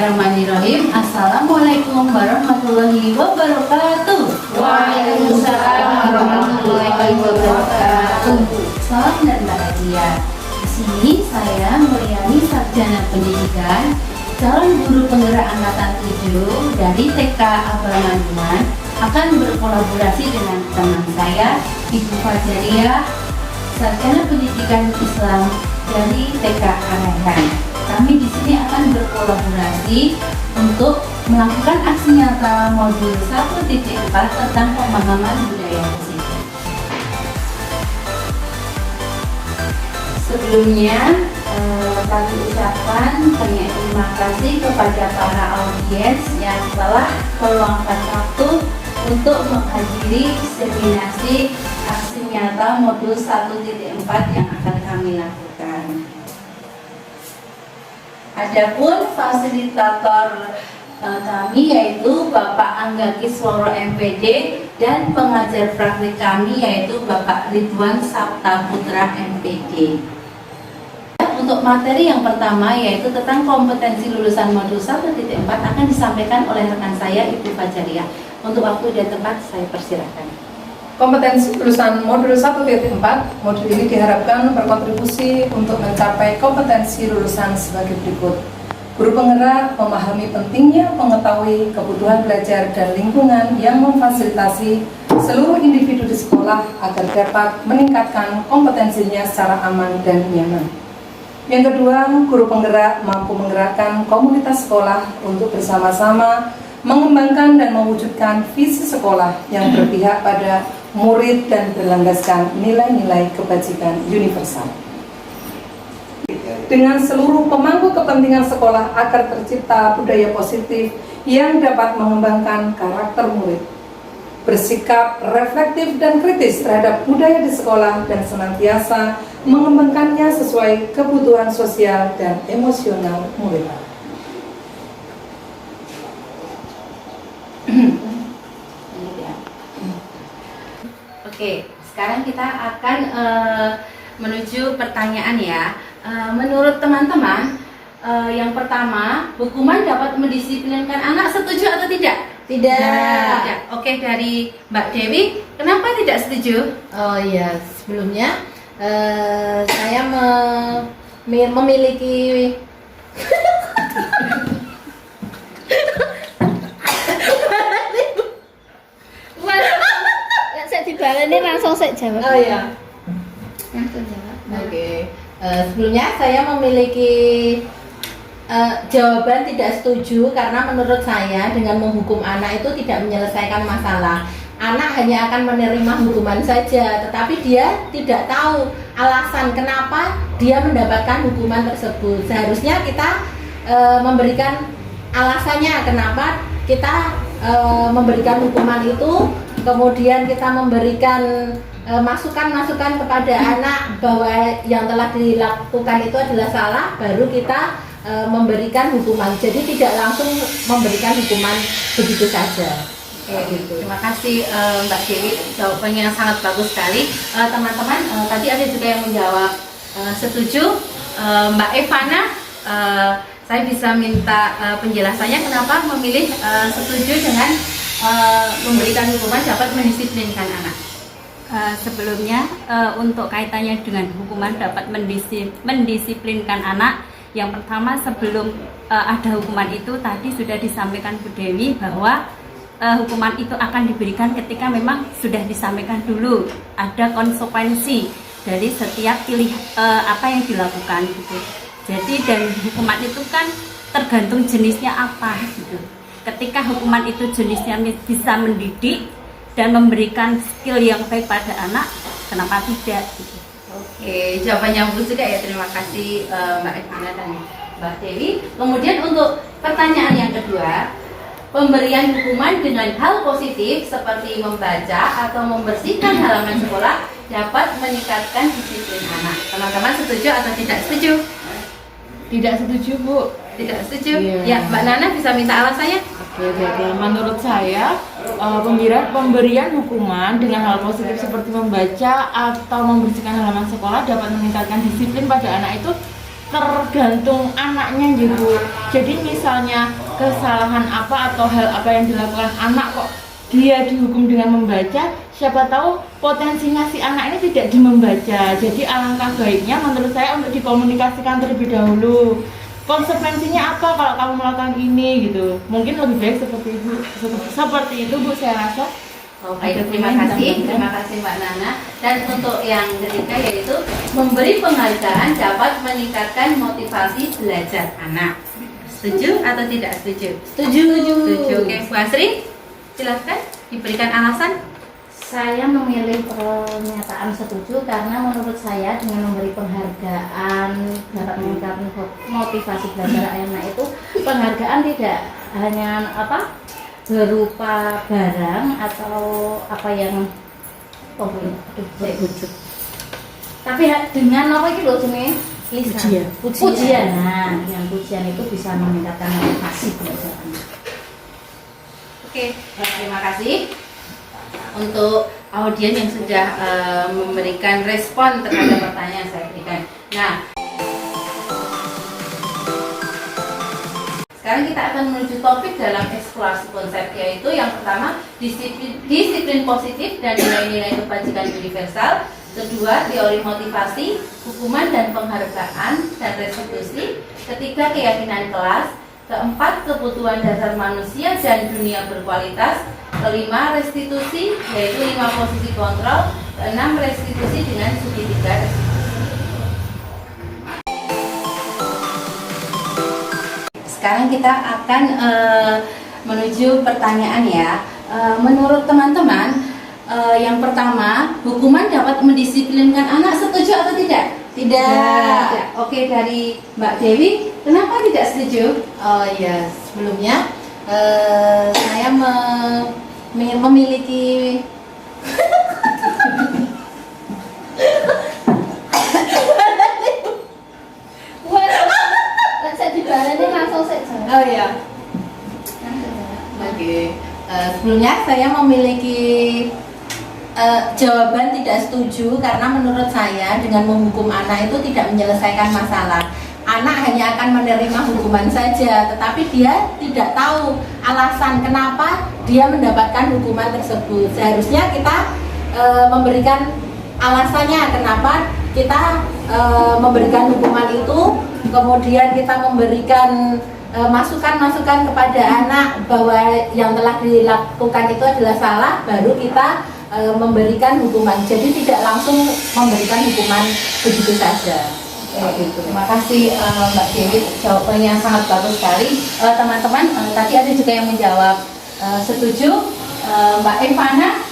Bismillahirrahmanirrahim. Assalamualaikum warahmatullahi wabarakatuh. Waalaikumsalam warahmatullahi wabarakatuh. Salam dan bahagia. Di sini saya Mulyani Sarjana Pendidikan, calon guru penggerak angkatan 7 dari TK Abal Manduan, akan berkolaborasi dengan teman saya, Ibu Fajaria, Sarjana Pendidikan Islam dari TK Arahan. Kami di sini akan berkolaborasi untuk melakukan aksi nyata modul 1.4 tentang pemahaman budaya positif. Sebelumnya, kami ucapkan banyak terima kasih kepada para audiens yang telah meluangkan waktu untuk menghadiri seminasi aksi nyata modul 1.4 yang akan kami lakukan. Adapun fasilitator kami yaitu Bapak Angga Kisworo MPD dan pengajar praktik kami yaitu Bapak Ridwan Sabta Putra MPD. Untuk materi yang pertama yaitu tentang kompetensi lulusan modul 1.4 akan disampaikan oleh rekan saya Ibu Fajaria. Untuk waktu dan tempat saya persilahkan. Kompetensi lulusan modul 1.4, modul ini diharapkan berkontribusi untuk mencapai kompetensi lulusan sebagai berikut. Guru penggerak memahami pentingnya mengetahui kebutuhan belajar dan lingkungan yang memfasilitasi seluruh individu di sekolah agar dapat meningkatkan kompetensinya secara aman dan nyaman. Yang kedua, guru penggerak mampu menggerakkan komunitas sekolah untuk bersama-sama mengembangkan dan mewujudkan visi sekolah yang berpihak pada murid dan berlandaskan nilai-nilai kebajikan universal. Dengan seluruh pemangku kepentingan sekolah agar tercipta budaya positif yang dapat mengembangkan karakter murid, bersikap reflektif dan kritis terhadap budaya di sekolah dan senantiasa mengembangkannya sesuai kebutuhan sosial dan emosional murid. Oke, sekarang kita akan menuju pertanyaan ya. Menurut teman-teman, yang pertama, hukuman dapat mendisiplinkan anak, setuju atau tidak? Tidak. Oke, dari Mbak Dewi, kenapa tidak setuju? Oh iya, sebelumnya saya memiliki ini langsung saya jawab. Oh iya. Langsung jawab. Oke. Sebelumnya saya memiliki jawaban tidak setuju karena menurut saya dengan menghukum anak itu tidak menyelesaikan masalah. Anak hanya akan menerima hukuman saja, tetapi dia tidak tahu alasan kenapa dia mendapatkan hukuman tersebut. Seharusnya kita memberikan alasannya kenapa kita memberikan hukuman itu. Kemudian kita memberikan masukan-masukan kepada anak bahwa yang telah dilakukan itu adalah salah, baru kita memberikan hukuman. Jadi tidak langsung memberikan hukuman begitu saja. Gitu. Terima kasih Mbak Dewi, jawabannya yang sangat bagus sekali. Teman-teman, tadi ada juga yang menjawab setuju. Mbak Evana, saya bisa minta penjelasannya kenapa memilih setuju dengan memberikan hukuman dapat mendisiplinkan anak. Sebelumnya untuk kaitannya dengan hukuman dapat mendisiplinkan anak, yang pertama sebelum ada hukuman itu tadi sudah disampaikan Bu Dewi bahwa hukuman itu akan diberikan ketika memang sudah disampaikan dulu ada konsekuensi dari setiap apa yang dilakukan gitu. Jadi dan hukuman itu kan tergantung jenisnya apa gitu. Ketika hukuman itu jenisnya bisa mendidik dan memberikan skill yang baik pada anak, kenapa tidak? Gitu. Oke, jawabannya bagus juga ya. Terima kasih Mbak Evana dan Mbak Dewi. Kemudian untuk pertanyaan yang kedua, pemberian hukuman dengan hal positif seperti membaca atau membersihkan halaman sekolah dapat meningkatkan disiplin anak. Teman-teman setuju atau tidak setuju? Tidak setuju, Bu. Tidak setuju? Iya. Ya, Mbak Nana bisa minta alasannya? Oke, jadi menurut saya pemberian hukuman dengan hal positif seperti membaca atau membersihkan halaman sekolah dapat meningkatkan disiplin pada anak itu tergantung anaknya gitu. Jadi misalnya kesalahan apa atau hal apa yang dilakukan anak kok dia dihukum dengan membaca, siapa tahu potensinya si anak ini tidak membaca. Jadi alangkah baiknya menurut saya untuk dikomunikasikan terlebih dahulu. Konsekuensinya apa kalau kamu melakukan ini gitu. Mungkin lebih baik seperti itu Bu, saya rasa. Baik, terima kasih Mbak Nana. Dan untuk yang ketiga yaitu memberi penghargaan dapat meningkatkan motivasi belajar anak. Setuju atau tidak setuju? Setuju. Setuju. Oke, Bu Asri, silakan diberikan alasan. Saya memilih pernyataan setuju karena menurut saya dengan memberi penghargaan dapat meningkatkan motivasi belajar anak itu. Penghargaan tidak hanya berupa barang atau apa yang tapi dengan apa itu loh jenis pujian. Nah, dengan pujian itu bisa meningkatkan motivasi belajar anak. Oke, terima kasih untuk audiens yang sudah memberikan respon terhadap pertanyaan yang saya berikan. Nah, sekarang kita akan menuju topik dalam eksplorasi konsep, yaitu yang pertama disiplin positif dan nilai-nilai kebajikan universal. Kedua, teori motivasi, hukuman dan penghargaan dan restitusi. Ketiga, keyakinan kelas. Keempat, kebutuhan dasar manusia dan dunia berkualitas. Kelima, restitusi, yaitu 5 posisi kontrol. Keenam, restitusi dengan segitiga restitusi. Sekarang kita akan menuju pertanyaan ya. Menurut teman-teman, yang pertama, hukuman dapat mendisiplinkan anak, setuju atau tidak? Tidak. Oke, dari Mbak Dewi, kenapa tidak setuju? Oh ya, sebelumnya saya memiliki oh ya. Oke. Sebelumnya saya memiliki jawaban tidak setuju karena menurut saya dengan menghukum anak itu tidak menyelesaikan masalah. Anak hanya akan menerima hukuman saja, tetapi dia tidak tahu alasan kenapa dia mendapatkan hukuman tersebut. Seharusnya kita memberikan alasannya kenapa kita memberikan hukuman itu, kemudian kita memberikan masukan-masukan kepada anak bahwa yang telah dilakukan itu adalah salah, baru kita memberikan hukuman. Jadi tidak langsung memberikan hukuman begitu saja. Terima kasih Mbak Dewi, jawabannya sangat bagus sekali. Teman-teman, tadi ada juga yang menjawab setuju. Mbak Evana,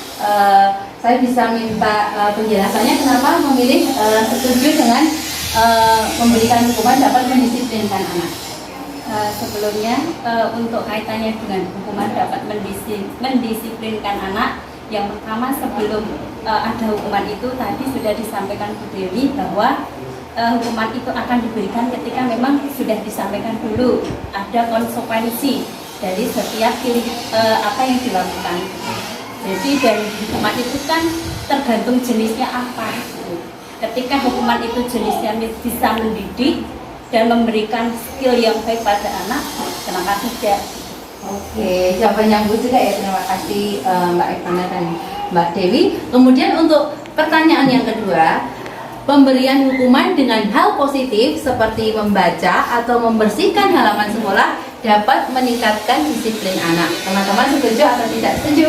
saya bisa minta penjelasannya kenapa memilih setuju dengan memberikan hukuman dapat mendisiplinkan anak. Sebelumnya untuk kaitannya dengan hukuman dapat mendisiplinkan anak, yang pertama sebelum ada hukuman itu tadi sudah disampaikan Bu Dewi bahwa hukuman itu akan diberikan ketika memang sudah disampaikan dulu ada konsekuensi dari setiap apa yang dilakukan. Jadi dari hukuman itu kan tergantung jenisnya apa. Ketika hukuman itu jenisnya bisa mendidik dan memberikan skill yang baik pada anak, kenapa tidak? Oke, jawaban yang bagus juga ya. Terima kasih Mbak Evana dan Mbak Dewi. Kemudian untuk pertanyaan yang kedua, pemberian hukuman dengan hal positif seperti membaca atau membersihkan halaman sekolah dapat meningkatkan disiplin anak. Teman-teman setuju atau tidak setuju?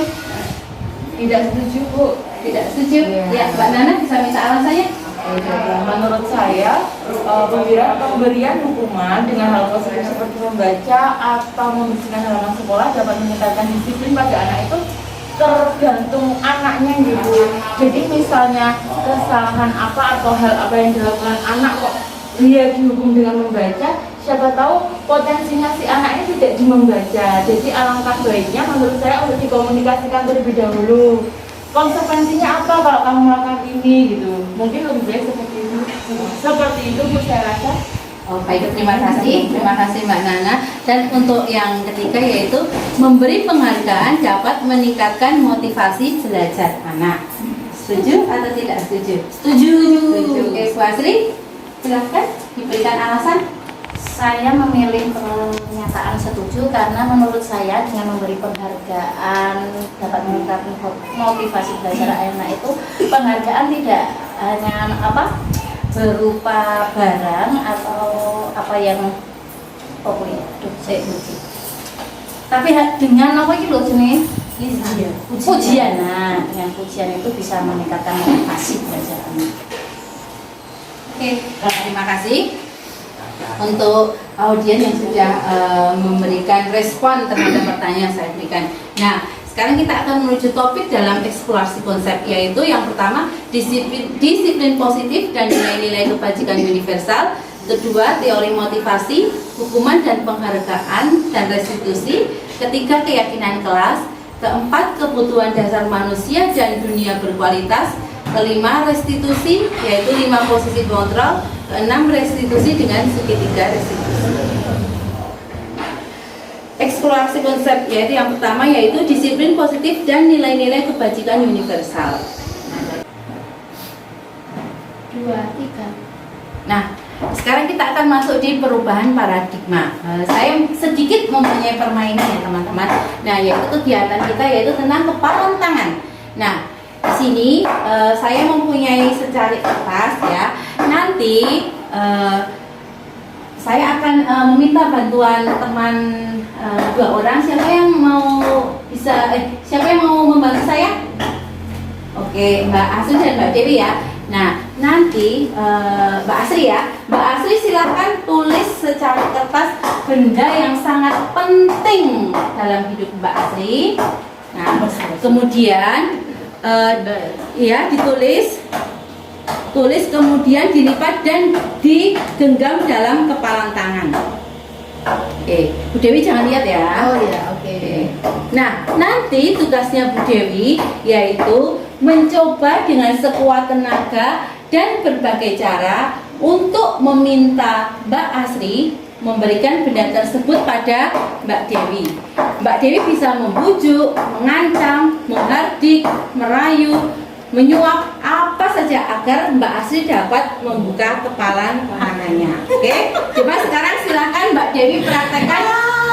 Tidak setuju, Bu. Tidak setuju. Ya, Mbak Nana bisa minta alasannya? Menurut saya, pemberian hukuman dengan hal positif seperti membaca atau membersihkan halaman sekolah dapat meningkatkan disiplin pada anak itu tergantung anaknya gitu. Jadi misalnya kesalahan apa atau hal apa yang dilakukan anak kok dia dihukum dengan membaca, siapa tahu potensinya si anak ini tidak membaca. Jadi alangkah baiknya menurut saya untuk dikomunikasikan terlebih dahulu. Konsekuensinya apa kalau kamu melakukan ini gitu. Mungkin lebih baik seperti itu Bu, saya rasa. Oh, baik, terima kasih Mbak Nana. Dan untuk yang ketiga yaitu memberi penghargaan dapat meningkatkan motivasi belajar anak. Setuju atau tidak setuju? Setuju. Oke, Bu Asri, Silahkan diberikan alasan. Saya memilih pernyataan setuju karena menurut saya dengan memberi penghargaan dapat meningkatkan motivasi belajar anak itu. Penghargaan tidak hanya berupa barang atau apa yang pokoknya tapi dengan apa itu loh jenis pujian. Nah, dengan pujian itu bisa meningkatkan motivasi belajar anak. Oke, terima kasih untuk audien yang sudah memberikan respon terhadap pertanyaan yang saya berikan. Nah, sekarang kita akan menuju topik dalam eksplorasi konsep, yaitu yang pertama disiplin positif dan nilai-nilai kebajikan universal. Kedua, teori motivasi, hukuman dan penghargaan dan restitusi. Ketiga, keyakinan kelas. Keempat, kebutuhan dasar manusia dan dunia berkualitas. Kelima, restitusi, yaitu 5 posisi kontrol. Keenam, restitusi dengan segitiga restitusi. Eksplorasi konsep, yaitu yang pertama yaitu disiplin positif dan nilai-nilai kebajikan universal. 2, 3. Nah, sekarang kita akan masuk di perubahan paradigma. Saya sedikit mempunyai permainan ya teman-teman. Nah, yaitu kegiatan kita yaitu tentang kepalan tangan. Nah, di sini saya mempunyai secari kertas ya. Nanti saya akan meminta bantuan teman 2 orang. Siapa yang mau siapa yang mau membantu saya? Oke, Mbak Asri dan Mbak Dewi ya. Nah, nanti Mbak Asri ya. Mbak Asri silakan tulis secara kertas benda yang sangat penting dalam hidup Mbak Asri. Nah, kemudian ya ditulis kemudian dilipat dan digenggam dalam kepalan tangan. Oke, Bu Dewi jangan lihat ya. Oh iya, oke. Nah, nanti tugasnya Bu Dewi yaitu mencoba dengan sekuat tenaga dan berbagai cara untuk meminta Mbak Asri memberikan benda tersebut pada Mbak Dewi. Mbak Dewi bisa membujuk, mengancam, menghardik, merayu, menyuap, apa saja agar Mbak Asri dapat membuka kepalan tangannya. Oke, coba sekarang silakan Mbak Dewi praktekkan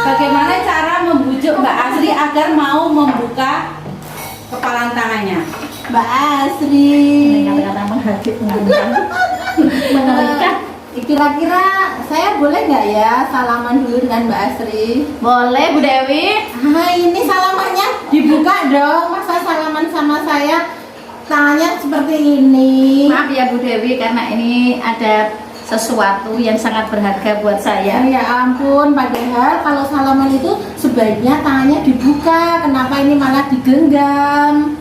bagaimana cara membujuk Mbak Asri agar mau membuka kepalan tangannya. Mbak Asri. Kata-kata menghardik Kira-kira saya boleh nggak ya salaman dulu dengan Mbak Asri? Boleh Bu Dewi. Ini salamannya dibuka dong. Masa salaman sama saya tangannya seperti ini? Maaf ya Bu Dewi karena ini ada sesuatu yang sangat berharga buat saya. Ya ampun, padahal kalau salaman itu sebaiknya tangannya dibuka. Kenapa ini malah digenggam?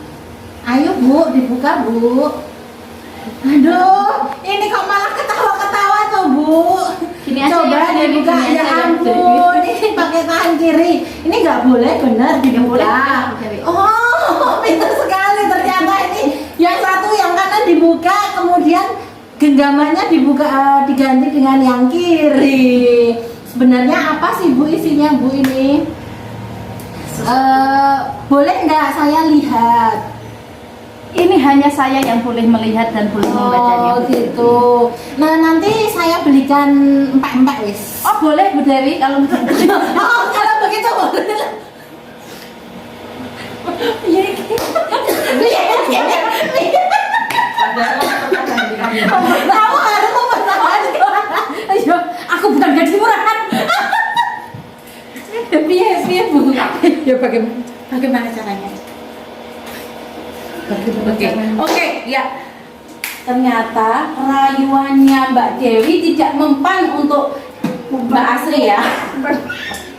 Ayo Bu, dibuka Bu. Aduh, ini kok malah ketawa-ketawa tuh Bu. Gini aja Coba ya, dibuka, gini ya aja, ampun. Ini pakai tangan kiri. Ini nggak boleh benar dibuka. Oh, pintar sekali ternyata ini. Yang satu yang kanan dibuka, kemudian genggamannya dibuka diganti dengan yang kiri. Sebenarnya apa sih Bu isinya Bu ini? Boleh nggak saya lihat? Ini hanya saya yang boleh melihat dan boleh membacanya. Oh gitu. Nah nanti saya belikan empek-empek wis. Oh boleh Bu Dewi kalau begitu. Oh kalau begitu boleh. Kamu harus mempertahankan. Ayo, aku bukan gadis murahan. Piye Bu? Ya bagaimana caranya? Oke, ya. Ternyata rayuannya Mbak Dewi tidak mempan untuk Mbak Asri ya.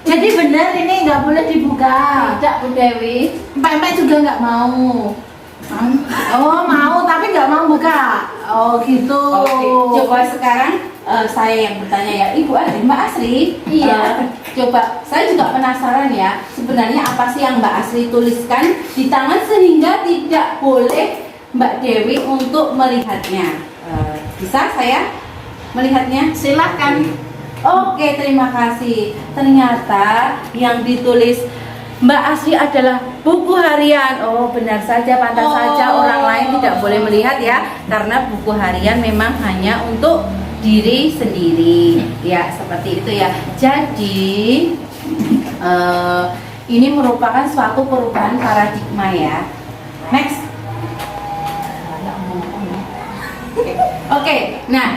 Jadi benar ini nggak boleh dibuka. Tidak Bu Dewi. Empek-empek juga nggak mau. Oh mau tapi nggak mau buka. Oh gitu. Oke, coba sekarang saya yang bertanya ya, Ibu Asri, Mbak Asri. Iya. Coba, saya juga penasaran ya, sebenarnya apa sih yang Mbak Asri tuliskan di tangan sehingga tidak boleh Mbak Dewi untuk melihatnya. Bisa saya melihatnya? Silahkan. Oke, terima kasih. Ternyata yang ditulis Mbak Asri adalah buku harian. Oh, benar saja, pantas saja orang lain tidak boleh melihat ya, karena buku harian memang hanya untuk diri sendiri. Ya, seperti itu ya. Jadi ini merupakan suatu perubahan paradigma ya. Next. Oke, nah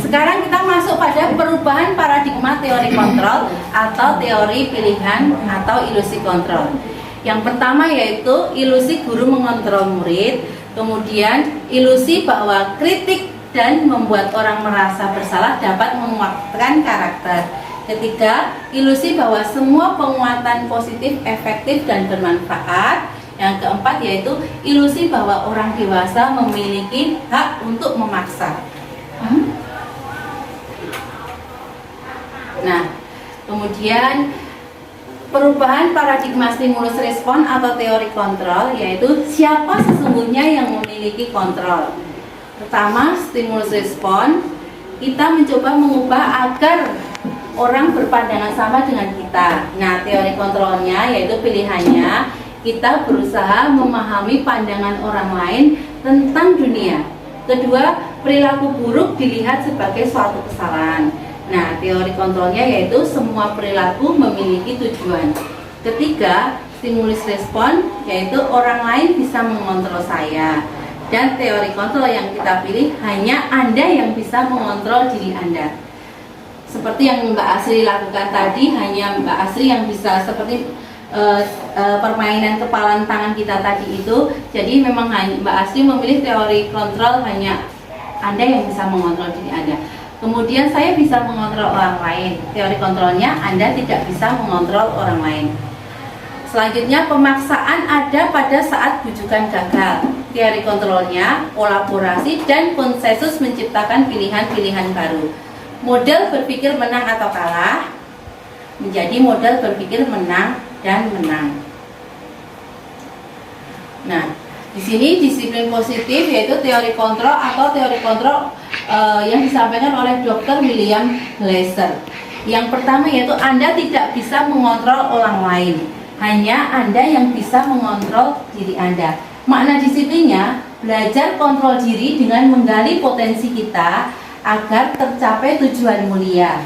sekarang kita masuk pada perubahan paradigma teori kontrol atau teori pilihan atau ilusi kontrol. Yang pertama yaitu ilusi guru mengontrol murid, kemudian ilusi bahwa kritik dan membuat orang merasa bersalah dapat menguatkan karakter. Ketiga, ilusi bahwa semua penguatan positif, efektif dan bermanfaat. Yang keempat yaitu ilusi bahwa orang dewasa memiliki hak untuk memaksa. Nah, kemudian perubahan paradigma stimulus respon atau teori kontrol yaitu siapa sesungguhnya yang memiliki kontrol. Pertama, stimulus respon, kita mencoba mengubah agar orang berpandangan sama dengan kita. Nah, teori kontrolnya yaitu pilihannya kita berusaha memahami pandangan orang lain tentang dunia. Kedua, perilaku buruk dilihat sebagai suatu kesalahan. Nah, teori kontrolnya yaitu semua perilaku memiliki tujuan. Ketiga, stimulus respon yaitu orang lain bisa mengontrol saya. Dan teori kontrol yang kita pilih hanya Anda yang bisa mengontrol diri Anda. Seperti yang Mbak Asri lakukan tadi, hanya Mbak Asri yang bisa seperti permainan kepalan tangan kita tadi itu. Jadi memang hanya Mbak Asri memilih teori kontrol hanya Anda yang bisa mengontrol diri Anda. Kemudian saya bisa mengontrol orang lain. Teori kontrolnya Anda tidak bisa mengontrol orang lain. Selanjutnya pemaksaan ada pada saat bujukan gagal. Teori kontrolnya kolaborasi dan konsensus menciptakan pilihan-pilihan baru. Model berpikir menang atau kalah menjadi model berpikir menang dan menang. Nah, di sini disiplin positif yaitu teori kontrol atau teori kontrol yang disampaikan oleh Dr. William Glasser. Yang pertama yaitu Anda tidak bisa mengontrol orang lain, hanya Anda yang bisa mengontrol diri Anda. Makna disiplinnya belajar kontrol diri dengan menggali potensi kita agar tercapai tujuan mulia,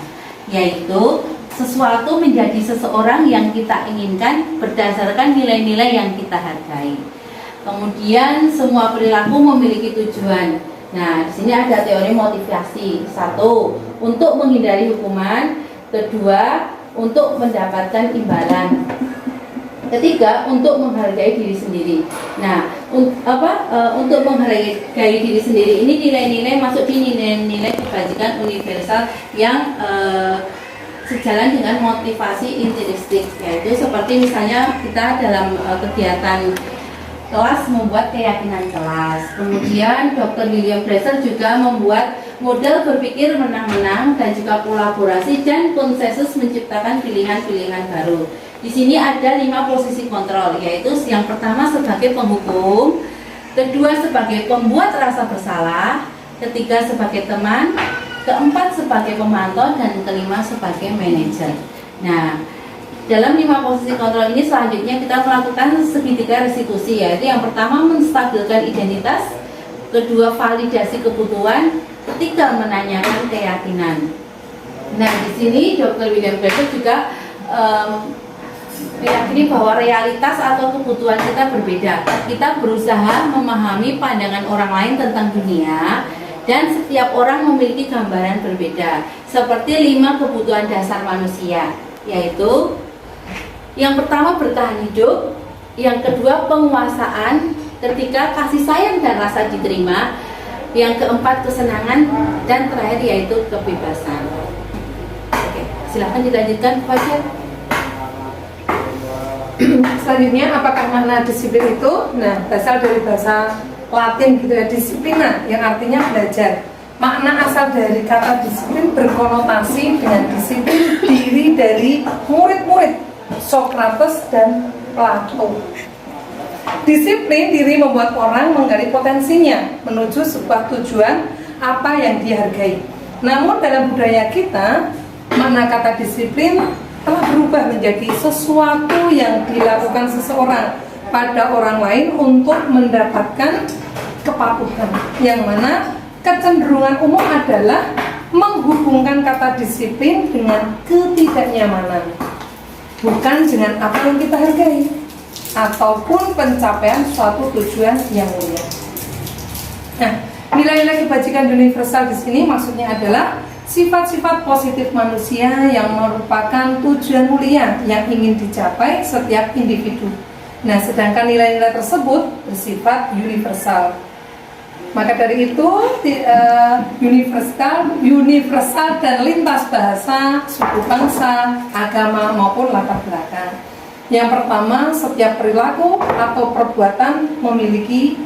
yaitu sesuatu menjadi seseorang yang kita inginkan berdasarkan nilai-nilai yang kita hargai. Kemudian semua perilaku memiliki tujuan. Nah, di sini ada teori motivasi. Satu, untuk menghindari hukuman. Kedua, untuk mendapatkan imbalan. Ketiga, untuk menghargai diri sendiri. Nah, untuk menghargai diri sendiri ini nilai-nilai masuk di nilai-nilai kebajikan universal yang sejalan dengan motivasi intrinsik, yaitu seperti misalnya kita dalam kegiatan kelas membuat keyakinan kelas. Kemudian Dr. William Glasser juga membuat model berpikir menang-menang dan juga kolaborasi dan konsensus menciptakan pilihan-pilihan baru. Di sini ada 5 posisi kontrol, yaitu yang pertama sebagai penghukum, kedua sebagai pembuat rasa bersalah, ketiga sebagai teman, keempat sebagai pemantau, dan kelima sebagai manajer. Nah, dalam 5 posisi kontrol ini selanjutnya kita melakukan segitiga restitusi, yaitu yang pertama menstabilkan identitas, kedua validasi kebutuhan, ketiga menanyakan keyakinan. Nah, di sini Dr. William Glasser juga meyakini bahwa realitas atau kebutuhan kita berbeda. Kita berusaha memahami pandangan orang lain tentang dunia, dan setiap orang memiliki gambaran berbeda. Seperti 5 kebutuhan dasar manusia, yaitu yang pertama bertahan hidup, yang kedua penguasaan, ketiga kasih sayang dan rasa diterima, yang keempat kesenangan, dan terakhir yaitu kebebasan. Oke, silahkan dilanjutkan Pak Fajar. Selanjutnya, apakah makna disiplin itu? Nah, berasal dari bahasa Latin gitu ya, disiplina, yang artinya belajar. Makna asal dari kata disiplin berkonotasi dengan disiplin diri dari murid-murid Socrates dan Plato. Disiplin diri membuat orang menggali potensinya menuju sebuah tujuan apa yang dihargai. Namun dalam budaya kita, makna kata disiplin telah berubah menjadi sesuatu yang dilakukan seseorang pada orang lain untuk mendapatkan kepatuhan, yang mana kecenderungan umum adalah menghubungkan kata disiplin dengan ketidaknyamanan, bukan dengan apa yang kita hargai ataupun pencapaian suatu tujuan yang mulia. Nah, nilai-nilai kebajikan universal di sini maksudnya adalah sifat-sifat positif manusia yang merupakan tujuan mulia yang ingin dicapai setiap individu. Nah, sedangkan nilai-nilai tersebut bersifat universal. Maka dari itu universal dan lintas bahasa, suku bangsa, agama maupun latar belakang. Yang pertama, setiap perilaku atau perbuatan memiliki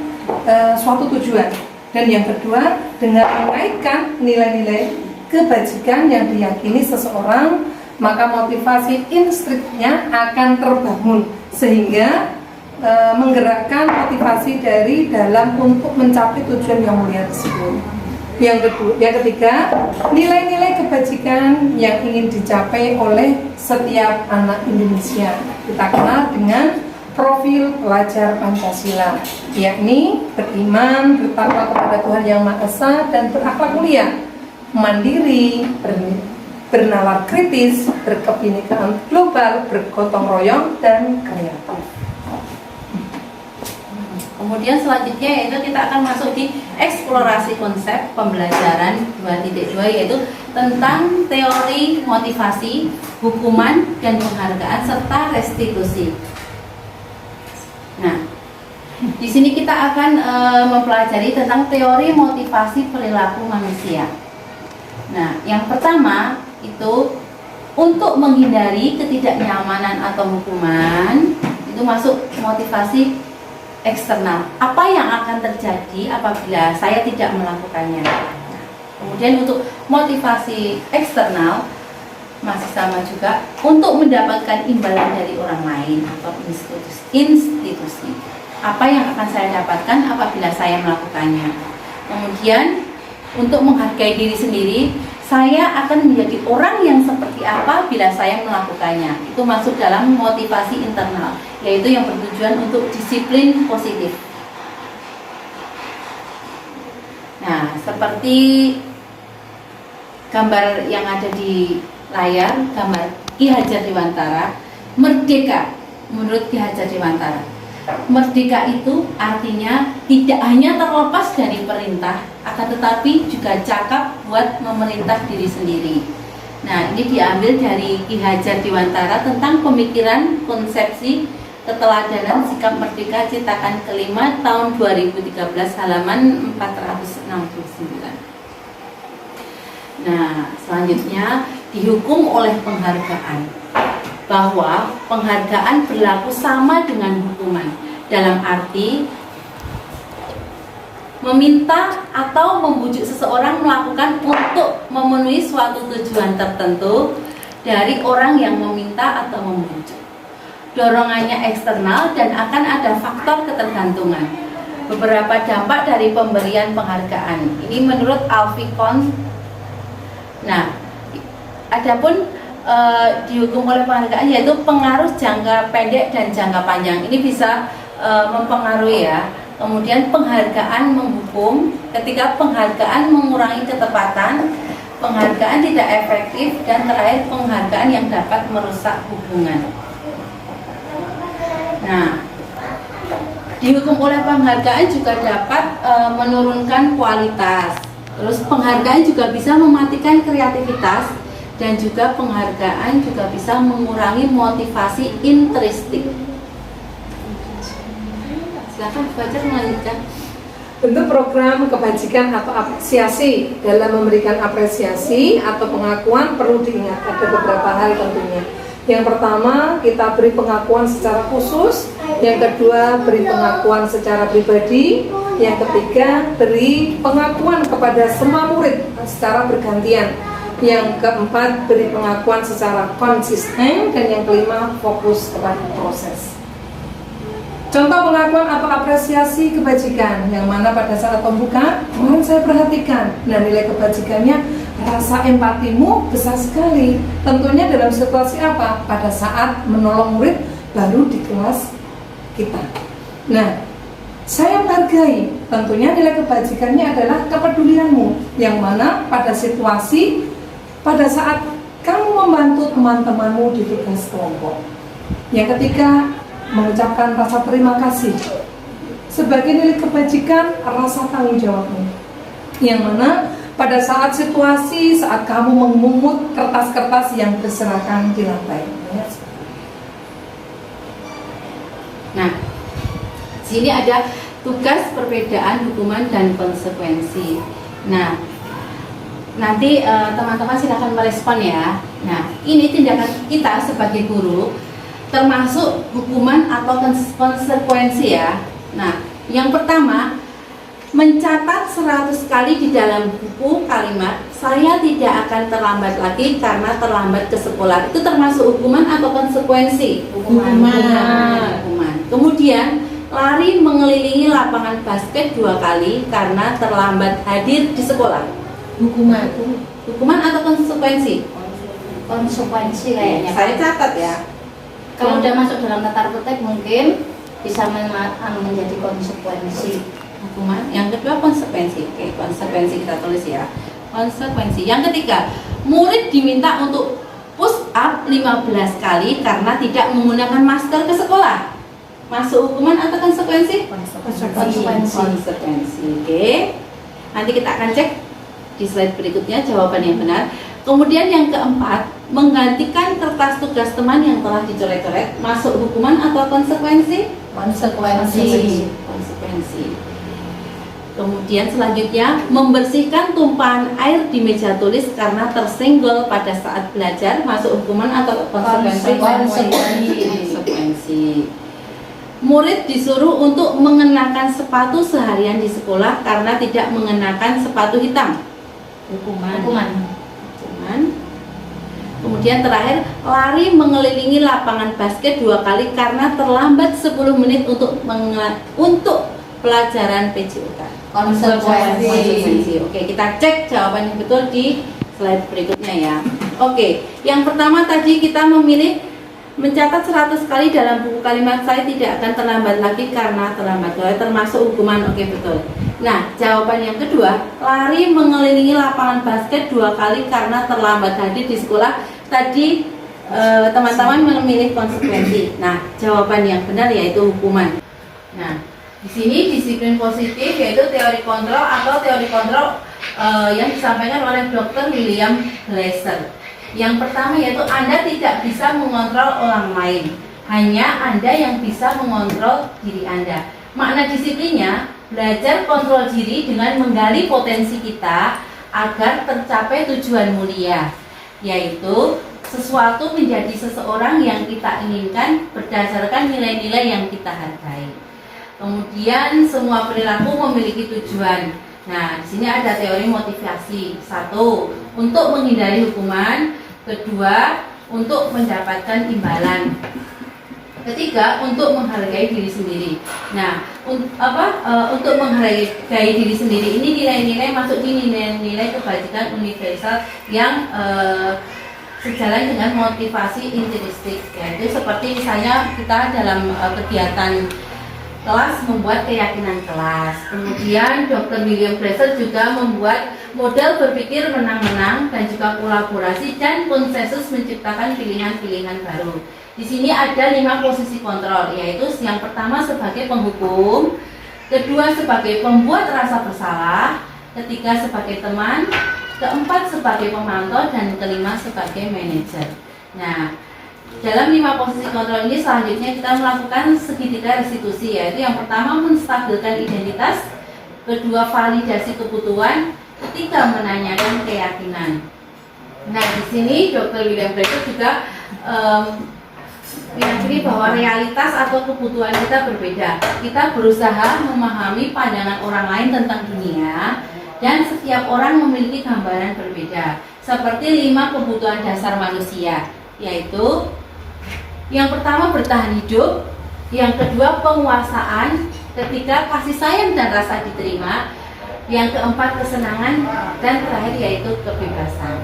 suatu tujuan. Dan yang kedua, dengan mengaitkan nilai-nilai kebajikan yang diyakini seseorang, maka motivasi instruknya akan terbangun sehingga menggerakkan motivasi dari dalam untuk mencapai tujuan yang mulia tersebut. Yang ketiga, nilai-nilai kebajikan yang ingin dicapai oleh setiap anak Indonesia kita kenal dengan profil pelajar Pancasila, yakni beriman, bertakwa kepada Tuhan Yang Maha Esa, dan berakhlak mulia, mandiri, bernalar kritis, berkebinekaan global, bergotong royong, dan kreatif. Kemudian selanjutnya yaitu kita akan masuk di eksplorasi konsep pembelajaran 2.2, yaitu tentang teori motivasi, hukuman, dan penghargaan serta restitusi. Nah, di sini kita akan mempelajari tentang teori motivasi perilaku manusia. Nah, yang pertama itu untuk menghindari ketidaknyamanan atau hukuman, itu masuk motivasi eksternal. Apa yang akan terjadi apabila saya tidak melakukannya? Nah, kemudian untuk motivasi eksternal masih sama juga, untuk mendapatkan imbalan dari orang lain atau institusi. Apa yang akan saya dapatkan apabila saya melakukannya? Kemudian untuk menghargai diri sendiri, saya akan menjadi orang yang seperti apa bila saya melakukannya. Itu masuk dalam motivasi internal, yaitu yang bertujuan untuk disiplin positif. Nah, seperti gambar yang ada di layar, gambar Ki Hajar Dewantara, merdeka. Menurut Ki Hajar Dewantara, merdeka itu artinya tidak hanya terlepas dari perintah, akan tetapi juga cakap buat memerintah diri sendiri. Nah, ini diambil dari Ki Hajar Dewantara tentang pemikiran konsepsi keteladanan sikap merdeka cetakan kelima tahun 2013 halaman 469. Nah, selanjutnya dihukum oleh penghargaan, bahwa penghargaan berlaku sama dengan hukuman, dalam arti meminta atau membujuk seseorang melakukan untuk memenuhi suatu tujuan tertentu dari orang yang meminta atau membujuk. Dorongannya eksternal dan akan ada faktor ketergantungan. Beberapa dampak dari pemberian penghargaan ini menurut Alfie Kohn. Nah, adapun dihukum oleh penghargaan yaitu pengaruh jangka pendek dan jangka panjang. Ini bisa mempengaruhi ya. Kemudian penghargaan menghukum, ketika penghargaan mengurangi ketepatan, penghargaan tidak efektif, dan terakhir penghargaan yang dapat merusak hubungan. Nah, dihukum oleh penghargaan juga dapat menurunkan kualitas. Terus penghargaan juga bisa mematikan kreativitas, dan juga penghargaan juga bisa mengurangi motivasi intrinsik. Silakan Fajar melanjutkan. Bentuk program kebajikan atau apresiasi. Dalam memberikan apresiasi atau pengakuan perlu diingat ada beberapa hal tentunya. Yang pertama, kita beri pengakuan secara khusus. Yang kedua, beri pengakuan secara pribadi. Yang ketiga, beri pengakuan kepada semua murid secara bergantian. Yang keempat, beri pengakuan secara konsisten. Dan yang kelima, fokus kepada proses. Contoh pengakuan atau apresiasi kebajikan, yang mana pada saat pembukaan kemarin saya perhatikan, nah nilai kebajikannya rasa empatimu besar sekali. Tentunya dalam situasi apa? Pada saat menolong murid baru di kelas kita. Nah, saya menghargai, tentunya nilai kebajikannya adalah kepedulianmu, yang mana pada situasi pada saat kamu membantu teman-temanmu di tugas kelompok. Yang ketiga, mengucapkan rasa terima kasih. Sebagai nilai kebajikan, rasa tanggung jawabmu. Yang mana pada saat situasi, saat kamu memungut kertas-kertas yang berserakan di lantai. Nah, sini ada tugas, perbedaan, hukuman, dan konsekuensi. Nah, nanti teman-teman silakan merespon ya. Nah, ini tindakan kita sebagai guru, termasuk hukuman atau konsekuensi ya. Nah, yang pertama, mencatat 100 kali di dalam buku kalimat "saya tidak akan terlambat lagi karena terlambat ke sekolah". Itu termasuk hukuman atau konsekuensi? Hukuman. Kemudian lari mengelilingi lapangan basket 2 kali karena terlambat hadir di sekolah. Hukuman atau konsekuensi? Konsekuensi kayaknya. Saya catat ya. Kalau udah masuk dalam tata tertib mungkin bisa menjadi konsekuensi. Hukuman. Yang kedua konsekuensi. Oke, konsekuensi kita tulis ya. Konsekuensi. Yang ketiga, murid diminta untuk push up 15 kali karena tidak menggunakan masker ke sekolah. Masuk hukuman atau konsekuensi? Konsekuensi. Oke. Nanti kita akan cek di slide berikutnya jawaban yang benar. Kemudian yang keempat, menggantikan kertas tugas teman yang telah dicoret-coret. Masuk hukuman atau konsekuensi? Konsekuensi. Kemudian selanjutnya, membersihkan tumpahan air di meja tulis karena tersenggol pada saat belajar. Masuk hukuman atau konsekuensi? Konsekuensi. Murid disuruh untuk mengenakan sepatu seharian di sekolah karena tidak mengenakan sepatu hitam. Hukuman. Kemudian terakhir, lari mengelilingi lapangan basket 2 kali karena terlambat 10 menit untuk pelajaran PJOK. Konsekuensi. Oke, kita cek jawaban yang betul di slide berikutnya ya. Oke, yang pertama tadi kita memilih mencatat 100 kali dalam buku kalimat "saya tidak akan terlambat lagi karena terlambat", termasuk hukuman. Oke, betul. Nah, jawaban yang kedua, lari mengelilingi lapangan basket 2 kali karena terlambat hadir di sekolah. Tadi teman-teman memilih konsekuensi. Nah, jawaban yang benar yaitu hukuman. Nah, di sini disiplin positif yaitu teori kontrol atau teori kontrol yang disampaikan oleh Dr. William Glasser. Yang pertama yaitu Anda tidak bisa mengontrol orang lain, hanya Anda yang bisa mengontrol diri Anda. Makna disiplinnya, belajar kontrol diri dengan menggali potensi kita agar tercapai tujuan mulia, yaitu sesuatu menjadi seseorang yang kita inginkan berdasarkan nilai-nilai yang kita hargai. Kemudian semua perilaku memiliki tujuan. Nah, di sini ada teori motivasi. 1, untuk menghindari hukuman. 2, untuk mendapatkan imbalan. 3, untuk menghargai diri sendiri. Nah, untuk menghargai diri sendiri ini nilai-nilai masuk di nilai-nilai kebajikan universal yang sejalan dengan motivasi intrinsik. Yaitu seperti misalnya kita dalam kegiatan kelas membuat keyakinan kelas. Kemudian Dr. William Glasser juga membuat model berpikir menang-menang dan juga kolaborasi dan konsensus menciptakan pilihan-pilihan baru. Di sini ada 5 posisi kontrol, yaitu yang pertama sebagai penghukum, kedua sebagai pembuat rasa bersalah, ketiga sebagai teman, keempat sebagai pemantau, dan kelima sebagai manajer. Nah, dalam 5 posisi kontrol ini selanjutnya kita melakukan segitiga restitusi, yaitu yang pertama menstabilkan identitas, kedua validasi kebutuhan, ketiga menanyakan keyakinan. Nah, di sini Dr. William Glasser juga meyakini bahwa realitas atau kebutuhan kita berbeda. Kita berusaha memahami pandangan orang lain tentang dunia, dan setiap orang memiliki gambaran berbeda. Seperti 5 kebutuhan dasar manusia, yaitu yang pertama bertahan hidup, yang kedua penguasaan, ketiga kasih sayang dan rasa diterima, yang keempat kesenangan, dan terakhir yaitu kebebasan.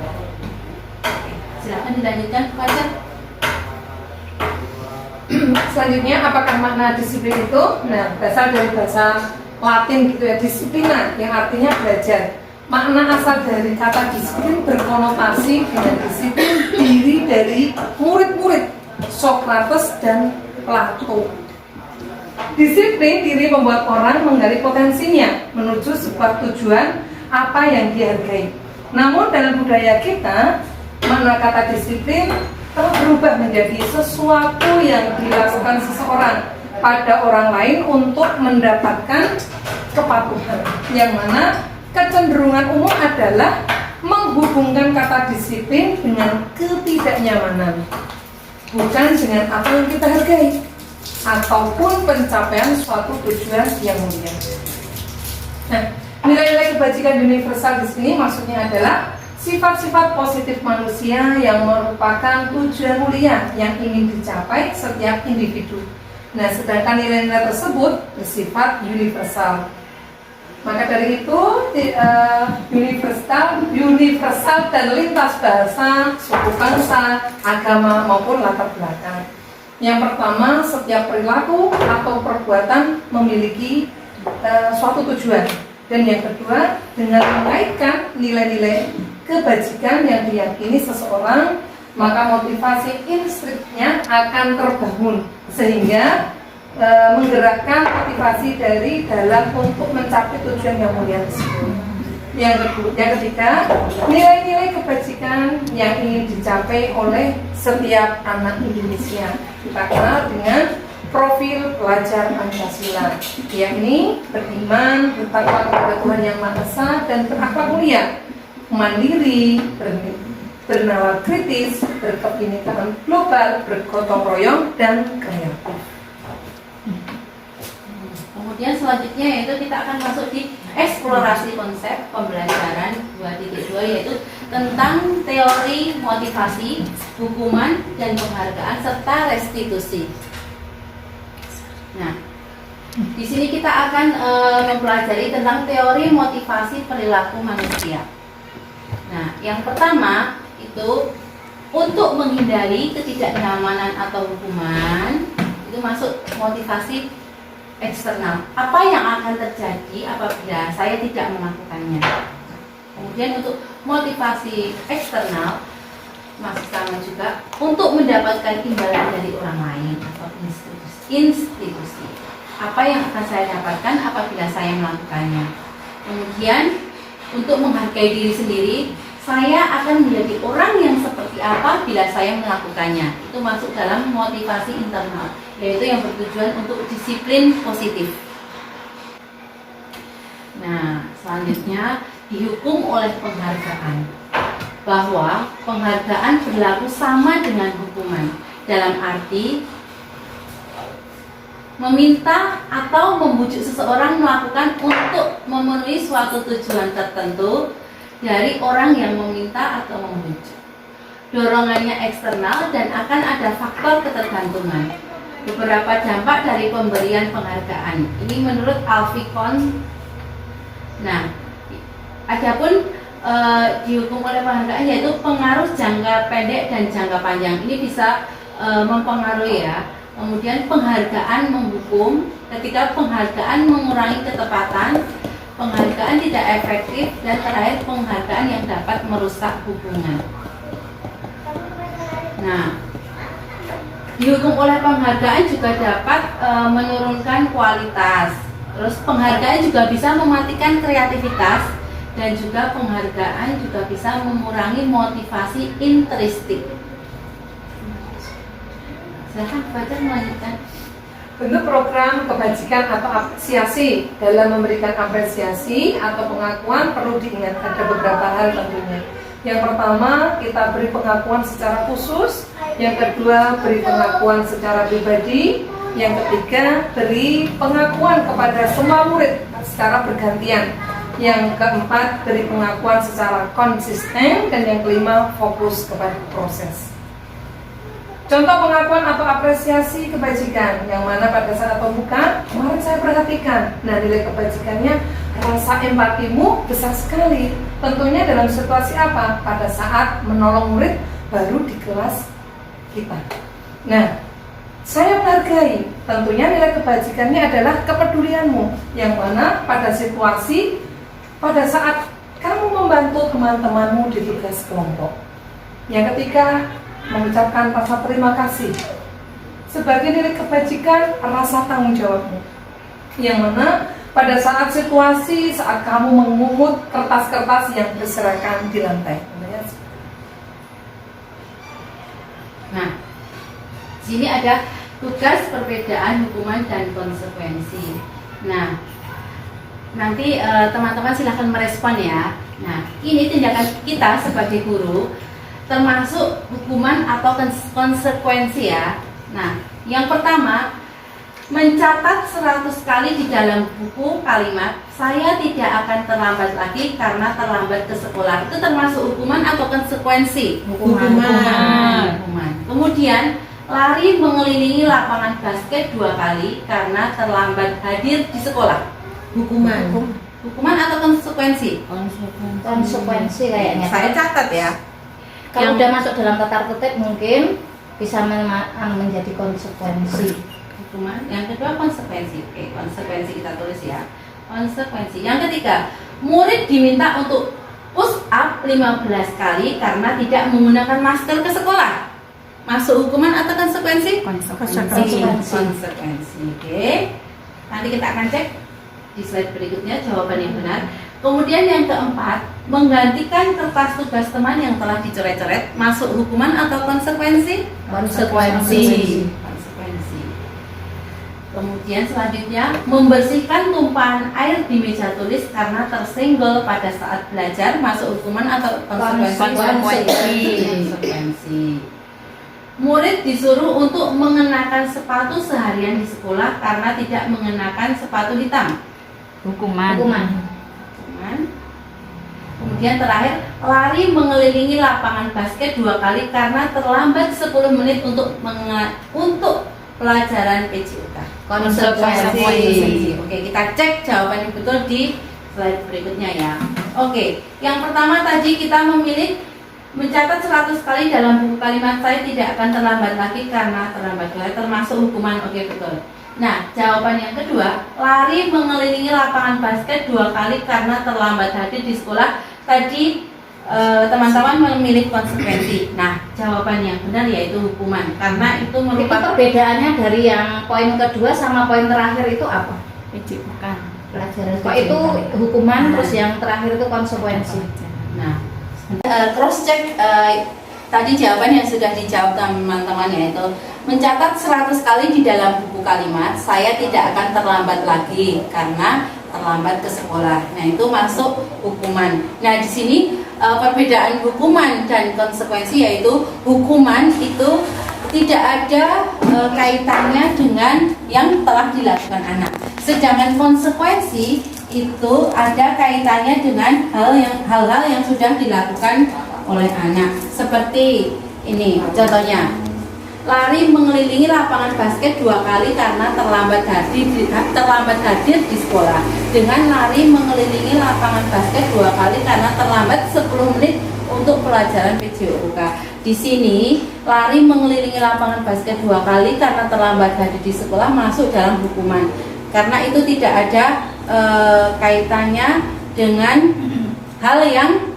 Silakan dilanjutkan, Pak. Selanjutnya, apakah makna disiplin itu? Nah, berasal dari bahasa Latin gitu ya, disiplina, yang artinya belajar. Makna asal dari kata disiplin berkonotasi dengan disiplin diri dari murid-murid Socrates dan Plato. Disiplin diri membuat orang menggali potensinya menuju sebuah tujuan apa yang dihargai. Namun dalam budaya kita, makna kata disiplin telah berubah menjadi sesuatu yang dilakukan seseorang pada orang lain untuk mendapatkan kepatuhan, yang mana kecenderungan umum adalah menghubungkan kata disiplin dengan ketidaknyamanan, bukan dengan apa yang kita hargai ataupun pencapaian suatu tujuan yang mulia. Nah, nilai-nilai kebajikan universal di sini maksudnya adalah sifat-sifat positif manusia yang merupakan tujuan mulia yang ingin dicapai setiap individu. Nah, sedangkan nilai-nilai tersebut bersifat universal. Maka dari itu universal dan lintas bahasa, suku bangsa, agama maupun latar belakang. Yang pertama, setiap perilaku atau perbuatan memiliki suatu tujuan. Dan yang kedua, dengan mengaitkan nilai-nilai kebajikan yang diyakini seseorang, maka motivasi instruknya akan terbangun sehingga menggerakkan motivasi dari dalam untuk mencapai tujuan yang mulia tersebut. Yang ketiga, nilai-nilai kebajikan yang ingin dicapai oleh setiap anak Indonesia kita kenal dengan profil pelajar Pancasila, yakni beriman, bertakwa kepada Tuhan Yang Maha Esa dan berakhlak mulia, mandiri, bernalar kritis, berkebinekaan global, bergotong royong dan kreatif. Kemudian selanjutnya yaitu kita akan masuk di eksplorasi konsep pembelajaran 2.2, yaitu tentang teori motivasi, hukuman dan penghargaan serta restitusi. Nah, di sini kita akan mempelajari tentang teori motivasi perilaku manusia. Nah, yang pertama itu untuk menghindari ketidaknyamanan atau hukuman, itu masuk motivasi eksternal. Apa yang akan terjadi apabila saya tidak melakukannya? Kemudian untuk motivasi eksternal masih sama juga, untuk mendapatkan imbalan dari orang lain atau institusi. Apa yang akan saya dapatkan apabila saya melakukannya? Kemudian untuk menghargai diri sendiri, saya akan menjadi orang yang seperti apa bila saya melakukannya. Itu masuk dalam motivasi internal, yaitu yang bertujuan untuk disiplin positif. Nah, selanjutnya dihukum oleh penghargaan, bahwa penghargaan berlaku sama dengan hukuman, dalam arti meminta atau membujuk seseorang melakukan untuk memenuhi suatu tujuan tertentu dari orang yang meminta atau membujuk. Dorongannya eksternal dan akan ada faktor ketergantungan. Beberapa dampak dari pemberian penghargaan ini menurut Alfikon. Nah, adapun dihukum oleh penghargaan yaitu pengaruh jangka pendek dan jangka panjang. Ini bisa mempengaruhi ya. Kemudian penghargaan menghukum, ketika penghargaan mengurangi ketepatan, penghargaan tidak efektif, dan terakhir penghargaan yang dapat merusak hubungan. Nah, dihukum oleh penghargaan juga dapat menurunkan kualitas. Terus penghargaan juga bisa mematikan kreativitas, dan juga penghargaan juga bisa mengurangi motivasi intrinsik. Silahkan baca melanjutkan. Bentuk program kebajikan atau apresiasi. Dalam memberikan apresiasi atau pengakuan perlu diingat ada beberapa hal tentunya. Yang pertama, kita beri pengakuan secara khusus. Yang kedua, beri pengakuan secara pribadi. Yang ketiga, beri pengakuan kepada semua murid secara bergantian. Yang keempat, beri pengakuan secara konsisten. Dan yang kelima, fokus kepada proses. Contoh pengakuan atau apresiasi kebajikan, yang mana pada saat pembukaan kemarin saya perhatikan. Nah, nilai kebajikannya, rasa empatimu besar sekali. Tentunya dalam situasi apa? Pada saat menolong murid baru di kelas kita. Nah, saya menghargai. Tentunya nilai kebajikannya adalah kepedulianmu, yang mana pada situasi pada saat kamu membantu teman-temanmu di tugas kelompok. Yang ketiga, mengucapkan rasa terima kasih. Sebagai nilai kebajikan, rasa tanggung jawabmu. Yang mana pada saat situasi, saat kamu memungut kertas-kertas yang berserakan di lantai. Nah, sini ada tugas, perbedaan, hukuman, dan konsekuensi. Nah, nanti teman-teman silahkan merespon ya. Nah, ini tindakan kita sebagai guru, termasuk hukuman atau konsekuensi ya. Nah, yang pertama, mencatat 100 kali di dalam buku kalimat "saya tidak akan terlambat lagi karena terlambat ke sekolah". Itu termasuk hukuman atau konsekuensi? Hukuman. Kemudian, lari mengelilingi lapangan basket 2 kali karena terlambat hadir di sekolah. Hukuman atau konsekuensi? Konsekuensi kayaknya. Saya catat ya. Kalau udah masuk dalam tata tertib mungkin bisa menjadi konsekuensi. Hukuman. Yang kedua konsekuensi. Oke, konsekuensi kita tulis ya. Konsekuensi. Yang ketiga, murid diminta untuk push up 15 kali karena tidak menggunakan masker ke sekolah. Masuk hukuman atau konsekuensi? Konsekuensi. Oke. Nanti kita akan cek di slide berikutnya jawaban yang benar. Kemudian yang keempat, menggantikan kertas tugas teman yang telah dicoret-coret. Masuk hukuman atau konsekuensi? Konsekuensi. Kemudian selanjutnya, membersihkan tumpahan air di meja tulis karena tersenggol pada saat belajar. Masuk hukuman atau konsekuensi. Murid disuruh untuk mengenakan sepatu seharian di sekolah karena tidak mengenakan sepatu hitam. Hukuman. Kemudian terakhir, lari mengelilingi lapangan basket 2 kali karena terlambat 10 menit untuk pelajaran PJOK. Konsekuensi. Oke, kita cek jawaban yang betul di slide berikutnya ya. Oke, yang pertama tadi kita memilih mencatat 100 kali dalam buku kalimat "saya tidak akan terlambat lagi karena terlambat belajar", termasuk hukuman. Oke, betul. Nah, jawaban yang kedua, lari mengelilingi lapangan basket 2 kali karena terlambat hadir di sekolah. Tadi teman-teman memilih konsekuensi. Nah, jawaban yang benar yaitu hukuman karena itu merupakan perbedaannya dari yang poin kedua sama poin terakhir itu apa? Bukan. Pelajaran. Kok itu hukuman, terus yang terakhir itu konsekuensi. Nah, cross check tadi jawaban yang sudah dijawab teman-teman yaitu mencatat 100 kali di dalam buku kalimat "saya tidak akan terlambat lagi karena terlambat ke sekolah". Nah, itu masuk hukuman. Nah, di sini perbedaan hukuman dan konsekuensi yaitu hukuman itu tidak ada kaitannya dengan yang telah dilakukan anak. Sedangkan konsekuensi itu ada kaitannya dengan hal-hal yang sudah dilakukan oleh anak. Seperti ini contohnya, lari mengelilingi lapangan basket 2 kali karena terlambat hadir di sekolah. Dengan lari mengelilingi lapangan basket 2 kali karena terlambat 10 menit untuk pelajaran PJOK. Di sini lari mengelilingi lapangan basket 2 kali karena terlambat hadir di sekolah masuk dalam hukuman. Karena itu tidak ada kaitannya dengan hal yang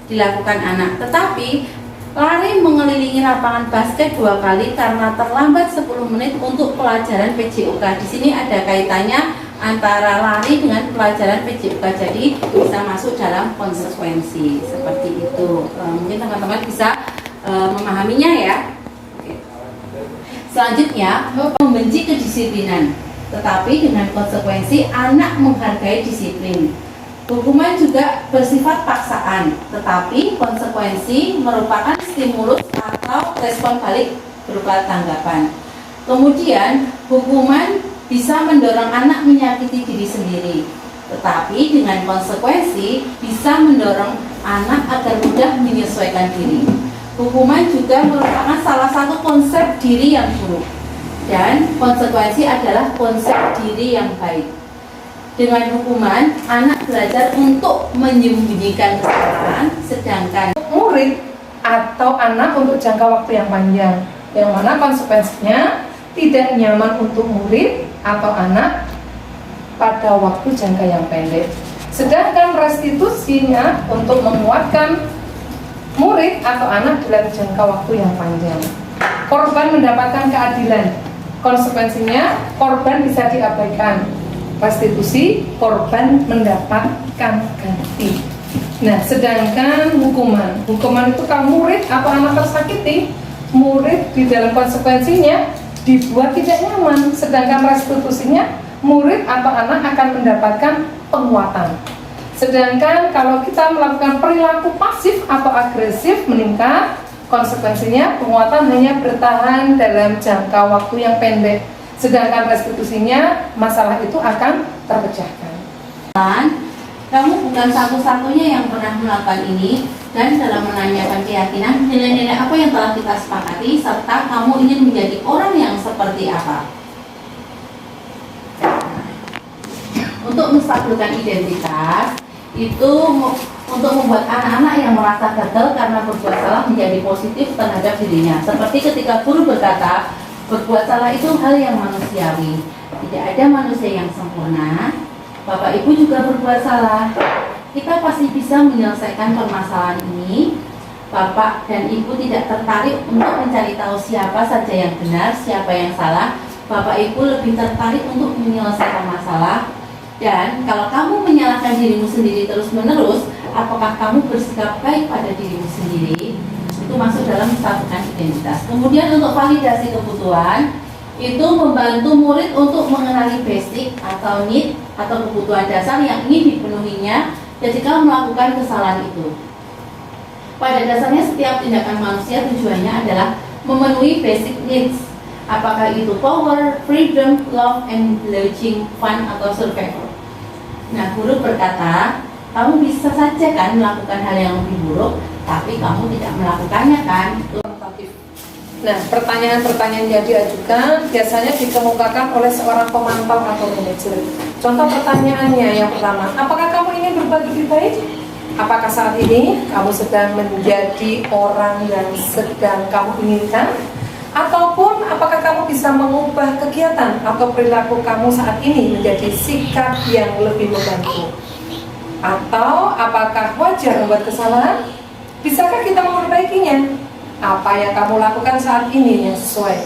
dilakukan anak. Tetapi lari mengelilingi lapangan basket 2 kali karena terlambat 10 menit untuk pelajaran PJOK. Di sini ada kaitannya antara lari dengan pelajaran PJOK, jadi bisa masuk dalam konsekuensi seperti itu. Mungkin teman-teman bisa memahaminya ya. Oke. Selanjutnya, membenci kedisiplinan, tetapi dengan konsekuensi anak menghargai disiplin. Hukuman juga bersifat paksaan, tetapi konsekuensi merupakan stimulus atau respon balik berupa tanggapan. Kemudian, hukuman bisa mendorong anak menyakiti diri sendiri, tetapi dengan konsekuensi bisa mendorong anak agar mudah menyesuaikan diri. Hukuman juga merupakan salah satu konsep diri yang buruk, dan konsekuensi adalah konsep diri yang baik. Dengan hukuman, anak belajar untuk menyembunyikan kesalahan, sedangkan murid atau anak untuk jangka waktu yang panjang, yang mana konsekuensinya tidak nyaman untuk murid atau anak pada waktu jangka yang pendek. Sedangkan restitusinya untuk menguatkan murid atau anak dalam jangka waktu yang panjang. Korban mendapatkan keadilan. Konsekuensinya korban bisa diabaikan. Restitusi, korban mendapatkan ganti. Nah, sedangkan hukuman itu kalau murid atau anak tersakiti, murid di dalam konsekuensinya dibuat tidak nyaman, sedangkan restitusinya murid atau anak akan mendapatkan penguatan. Sedangkan kalau kita melakukan perilaku pasif atau agresif meningkat, konsekuensinya penguatan hanya bertahan dalam jangka waktu yang pendek, sedangkan restitusinya masalah itu akan terpecahkan. Kamu bukan satu-satunya yang pernah melakukan ini, dan dalam menanyakan keyakinan, nilai-nilai apa yang telah kita sepakati, serta kamu ingin menjadi orang yang seperti apa. Untuk menstabilkan identitas, itu untuk membuat anak-anak yang merasa gagal karena berbuat salah menjadi positif terhadap dirinya. Seperti ketika guru berkata, berbuat salah itu hal yang manusiawi. Tidak ada manusia yang sempurna. Bapak Ibu juga berbuat salah. Kita pasti bisa menyelesaikan permasalahan ini. Bapak dan Ibu tidak tertarik untuk mencari tahu siapa saja yang benar, siapa yang salah. Bapak Ibu lebih tertarik untuk menyelesaikan masalah. Dan kalau kamu menyalahkan dirimu sendiri terus-menerus, apakah kamu bersikap baik pada dirimu sendiri? Itu masuk dalam menstabilkan identitas. Kemudian untuk validasi kebutuhan, itu membantu murid untuk mengenali basic atau need atau kebutuhan dasar yang ingin dipenuhinya ketika melakukan kesalahan itu. Pada dasarnya setiap tindakan manusia tujuannya adalah memenuhi basic needs. Apakah itu power, freedom, love, and belonging, fun, atau survival. Nah, guru berkata, kamu bisa saja kan melakukan hal yang lebih buruk, tapi kamu tidak melakukannya kan? Nah, pertanyaan-pertanyaan yang diajukan biasanya dikemukakan oleh seorang pemantau atau manajer. Contoh pertanyaannya yang pertama, apakah kamu ingin berbuat lebih baik? Apakah saat ini kamu sedang menjadi orang yang sedang kamu inginkan? Ataupun apakah kamu bisa mengubah kegiatan atau perilaku kamu saat ini menjadi sikap yang lebih membantu? Atau apakah wajar membuat kesalahan? Bisakah kita memperbaikinya? Apa yang kamu lakukan saat ini yang sesuai?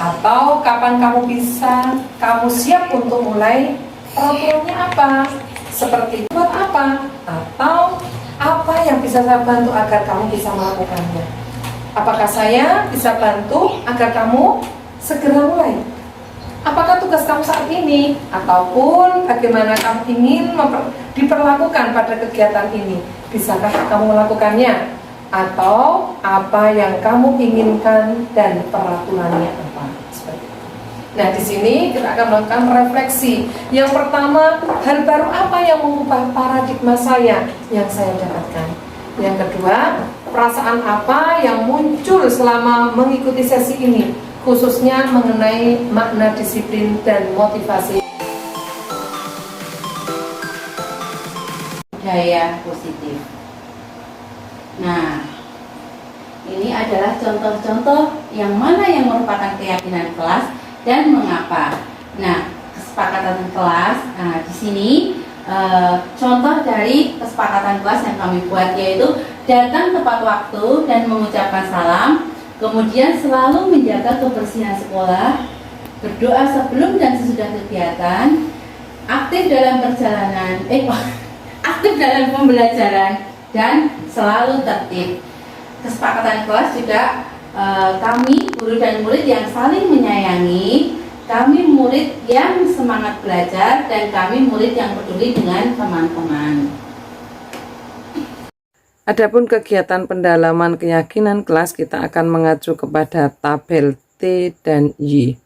Atau kapan kamu siap untuk mulai? Peraturannya apa? Seperti buat apa? Atau apa yang bisa saya bantu agar kamu bisa melakukannya? Apakah saya bisa bantu agar kamu segera mulai? Apakah tugas kamu saat ini? Ataupun bagaimana kamu ingin diperlakukan pada kegiatan ini? Bisakah kamu melakukannya? Atau apa yang kamu inginkan dan peraturannya apa? Seperti itu. Nah, di sini kita akan melakukan refleksi. Yang pertama, hal baru apa yang mengubah paradigma saya yang saya dapatkan? Yang kedua, perasaan apa yang muncul selama mengikuti sesi ini, khususnya mengenai makna disiplin dan motivasi. Budaya positif. Nah, ini adalah contoh-contoh yang mana yang merupakan keyakinan kelas dan mengapa. Nah, kesepakatan kelas. Nah, di sini contoh dari kesepakatan kelas yang kami buat yaitu datang tepat waktu dan mengucapkan salam, kemudian selalu menjaga kebersihan sekolah, berdoa sebelum dan sesudah kegiatan, aktif dalam pembelajaran, dan selalu tertib. Kesepakatan kelas juga kami guru dan murid yang saling menyayangi, kami murid yang semangat belajar, dan kami murid yang peduli dengan teman-teman. Adapun kegiatan pendalaman keyakinan kelas, kita akan mengacu kepada tabel T dan Y.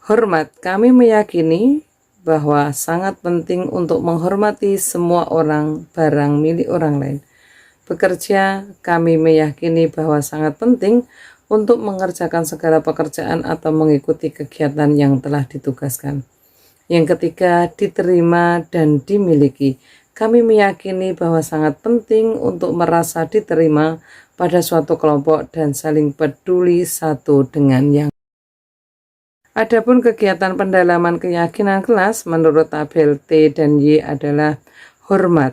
Hormat, kami meyakini bahwa sangat penting untuk menghormati semua orang, barang milik orang lain. Bekerja, kami meyakini bahwa sangat penting untuk mengerjakan segala pekerjaan atau mengikuti kegiatan yang telah ditugaskan. Yang ketiga, diterima dan dimiliki. Kami meyakini bahwa sangat penting untuk merasa diterima pada suatu kelompok dan saling peduli satu dengan yang lain. Adapun kegiatan pendalaman keyakinan kelas menurut tabel T dan Y adalah Hormat.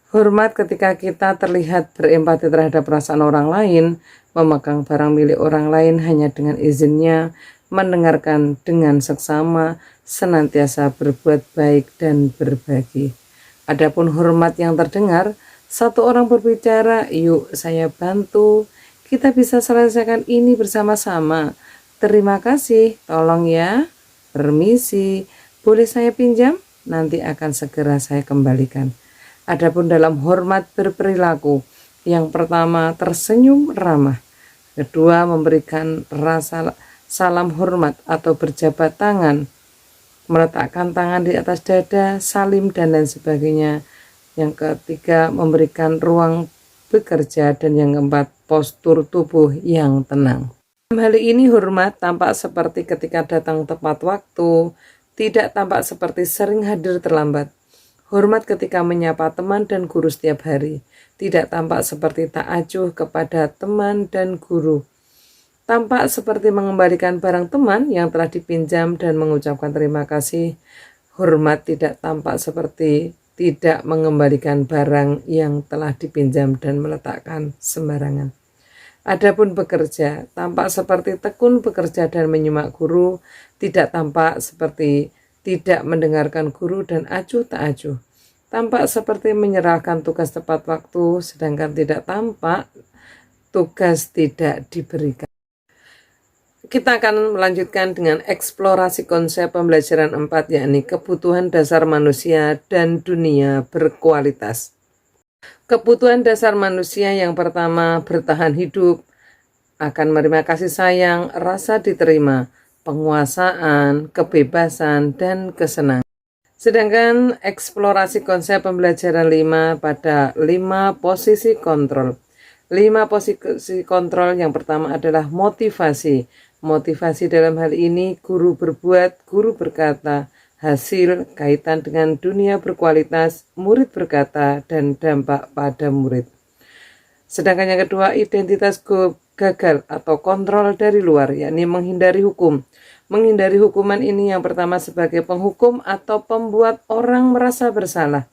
Hormat ketika kita terlihat berempati terhadap perasaan orang lain, memegang barang milik orang lain hanya dengan izinnya, mendengarkan dengan seksama, senantiasa berbuat baik dan berbagi. Adapun hormat yang terdengar, satu orang berbicara, "Yuk saya bantu, kita bisa selesaikan ini bersama-sama. Terima kasih, tolong ya, permisi, boleh saya pinjam? Nanti akan segera saya kembalikan." Adapun dalam hormat berperilaku, yang pertama tersenyum ramah, kedua memberikan rasa salam hormat atau berjabat tangan, meletakkan tangan di atas dada, salim dan lain sebagainya. Yang ketiga memberikan ruang bekerja, dan yang keempat postur tubuh yang tenang. Dalam hal ini hormat tampak seperti ketika datang tepat waktu, tidak tampak seperti sering hadir terlambat. Hormat ketika menyapa teman dan guru setiap hari, tidak tampak seperti tak acuh kepada teman dan guru. Tampak seperti mengembalikan barang teman yang telah dipinjam dan mengucapkan terima kasih. Hormat tidak tampak seperti tidak mengembalikan barang yang telah dipinjam dan meletakkan sembarangan. Adapun bekerja, tampak seperti tekun bekerja dan menyimak guru, tidak tampak seperti tidak mendengarkan guru dan acuh tak acuh. Tampak seperti menyerahkan tugas tepat waktu, sedangkan tidak tampak tugas tidak diberikan. Kita akan melanjutkan dengan eksplorasi konsep pembelajaran 4, yakni kebutuhan dasar manusia dan dunia berkualitas. Kebutuhan dasar manusia yang pertama, bertahan hidup, akan menerima kasih sayang, rasa diterima, penguasaan, kebebasan, dan kesenangan. Sedangkan eksplorasi konsep pembelajaran 5 pada 5 posisi kontrol. 5 posisi kontrol yang pertama adalah motivasi. Motivasi dalam hal ini guru berbuat, guru berkata, hasil, kaitan dengan dunia berkualitas, murid berkata, dan dampak pada murid. Sedangkan yang kedua, identitas gagal atau kontrol dari luar, yakni menghindari hukum. Menghindari hukuman ini yang pertama sebagai penghukum atau pembuat orang merasa bersalah.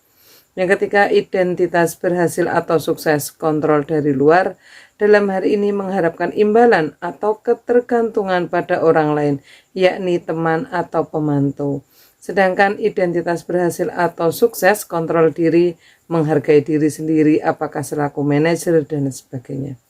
Yang ketiga, identitas berhasil atau sukses, kontrol dari luar. Dalam hal ini mengharapkan imbalan atau ketergantungan pada orang lain, yakni teman atau pemantau. Sedangkan identitas berhasil atau sukses, kontrol diri, menghargai diri sendiri, apakah selaku manajer dan sebagainya.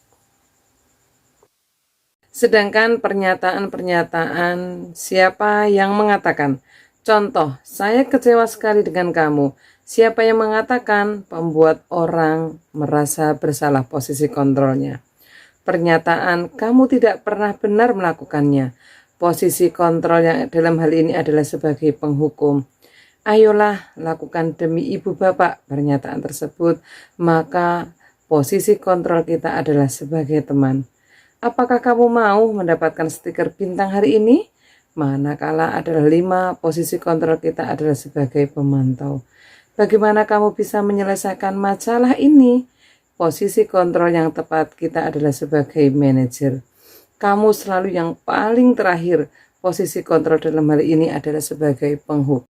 Sedangkan pernyataan-pernyataan siapa yang mengatakan, contoh, saya kecewa sekali dengan kamu. Siapa yang mengatakan, pembuat orang merasa bersalah, posisi kontrolnya. Pernyataan, kamu tidak pernah benar melakukannya. Posisi kontrol yang dalam hal ini adalah sebagai penghukum. Ayolah lakukan demi ibu bapak, pernyataan tersebut. Maka posisi kontrol kita adalah sebagai teman. Apakah kamu mau mendapatkan stiker bintang hari ini? Manakala adalah 5 posisi kontrol kita adalah sebagai pemantau. Bagaimana kamu bisa menyelesaikan masalah ini? Posisi kontrol yang tepat kita adalah sebagai manajer. Kamu selalu yang paling terakhir. Posisi kontrol dalam hal ini adalah sebagai penghukum.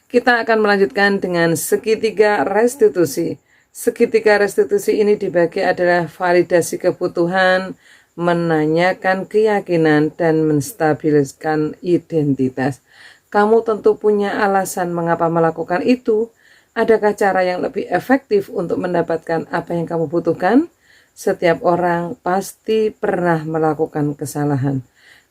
Kita akan melanjutkan dengan segitiga restitusi. Segitiga restitusi ini dibagi adalah validasi kebutuhan, menanyakan keyakinan, dan menstabilkan identitas. Kamu tentu punya alasan mengapa melakukan itu. Adakah cara yang lebih efektif untuk mendapatkan apa yang kamu butuhkan? Setiap orang pasti pernah melakukan kesalahan.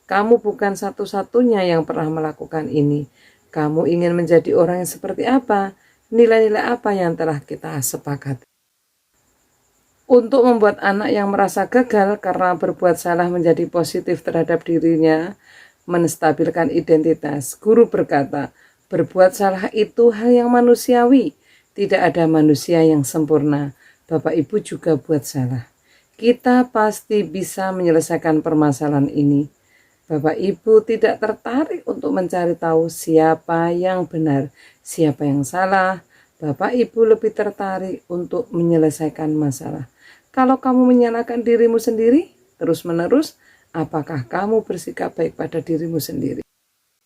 Kamu bukan satu-satunya yang pernah melakukan ini. Kamu ingin menjadi orang yang seperti apa? Nilai-nilai apa yang telah kita sepakati? Untuk membuat anak yang merasa gagal karena berbuat salah menjadi positif terhadap dirinya, menstabilkan identitas, guru berkata, berbuat salah itu hal yang manusiawi. Tidak ada manusia yang sempurna. Bapak Ibu juga buat salah. Kita pasti bisa menyelesaikan permasalahan ini. Bapak Ibu tidak tertarik untuk mencari tahu siapa yang benar, siapa yang salah. Bapak Ibu lebih tertarik untuk menyelesaikan masalah. Kalau kamu menyalahkan dirimu sendiri terus-menerus, apakah kamu bersikap baik pada dirimu sendiri?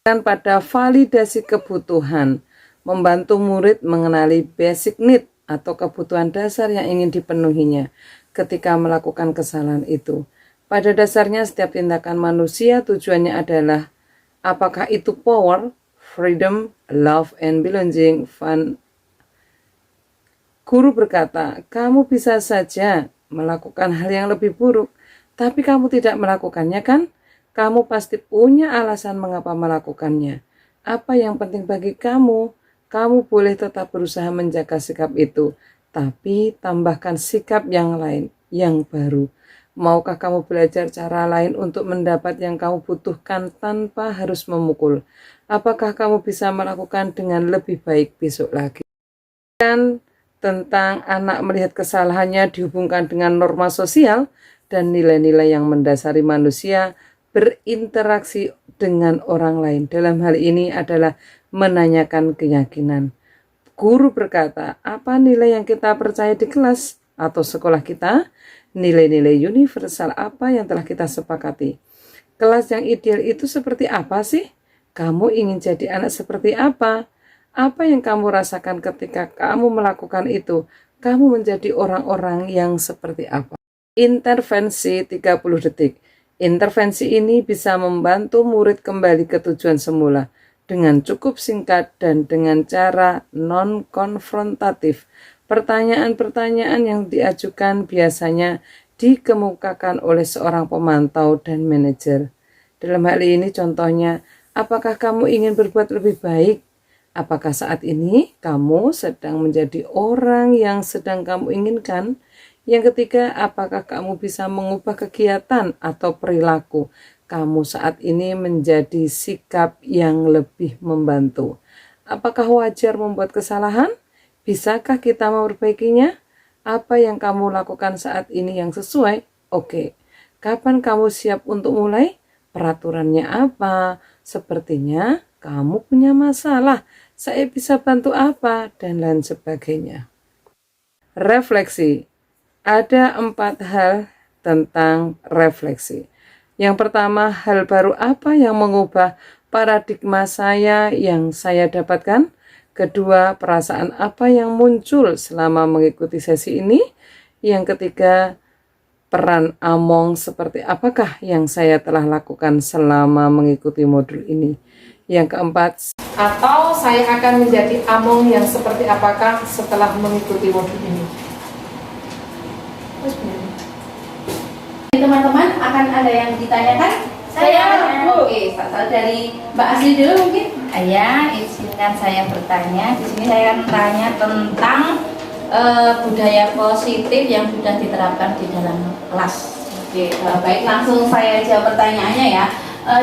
Dan pada validasi kebutuhan, membantu murid mengenali basic need atau kebutuhan dasar yang ingin dipenuhinya ketika melakukan kesalahan itu. Pada dasarnya setiap tindakan manusia tujuannya adalah apakah itu power, freedom, love, and belonging, fun. Guru berkata, kamu bisa saja melakukan hal yang lebih buruk, tapi kamu tidak melakukannya kan? Kamu pasti punya alasan mengapa melakukannya. Apa yang penting bagi kamu? Kamu boleh tetap berusaha menjaga sikap itu, tapi tambahkan sikap yang lain, yang baru. Maukah kamu belajar cara lain untuk mendapat yang kamu butuhkan tanpa harus memukul? Apakah kamu bisa melakukan dengan lebih baik besok lagi? Dan tentang anak melihat kesalahannya dihubungkan dengan norma sosial dan nilai-nilai yang mendasari manusia berinteraksi dengan orang lain. Dalam hal ini adalah menanyakan keyakinan. Guru berkata, apa nilai yang kita percaya di kelas atau sekolah kita? Nilai-nilai universal apa yang telah kita sepakati? Kelas yang ideal itu seperti apa sih? Kamu ingin jadi anak seperti apa? Apa yang kamu rasakan ketika kamu melakukan itu? Kamu menjadi orang-orang yang seperti apa? Intervensi 30 detik. Intervensi ini bisa membantu murid kembali ke tujuan semula dengan cukup singkat dan dengan cara non-konfrontatif. Pertanyaan-pertanyaan yang diajukan biasanya dikemukakan oleh seorang pemantau dan manajer. Dalam hal ini contohnya, apakah kamu ingin berbuat lebih baik? Apakah saat ini kamu sedang menjadi orang yang sedang kamu inginkan? Yang ketiga, apakah kamu bisa mengubah kegiatan atau perilaku kamu saat ini menjadi sikap yang lebih membantu? Apakah wajar membuat kesalahan? Bisakah kita memperbaikinya? Apa yang kamu lakukan saat ini yang sesuai? Oke. Kapan kamu siap untuk mulai? Peraturannya apa? Sepertinya kamu punya masalah. Saya bisa bantu apa? Dan lain sebagainya. Refleksi. Ada 4 hal tentang refleksi. Yang pertama, hal baru apa yang mengubah paradigma saya yang saya dapatkan? Kedua, perasaan apa yang muncul selama mengikuti sesi ini? Yang ketiga, peran Among seperti apakah yang saya telah lakukan selama mengikuti modul ini? Yang keempat, Atau saya akan menjadi Among yang seperti apakah setelah mengikuti modul ini? Teman-teman akan ada yang ditanyakan? Oke, dari Mbak Asli dulu mungkin. Ya, izinkan saya bertanya. Di sini saya akan tanya tentang budaya positif yang sudah diterapkan di dalam kelas. Oke, baik, langsung saya jawab pertanyaannya ya.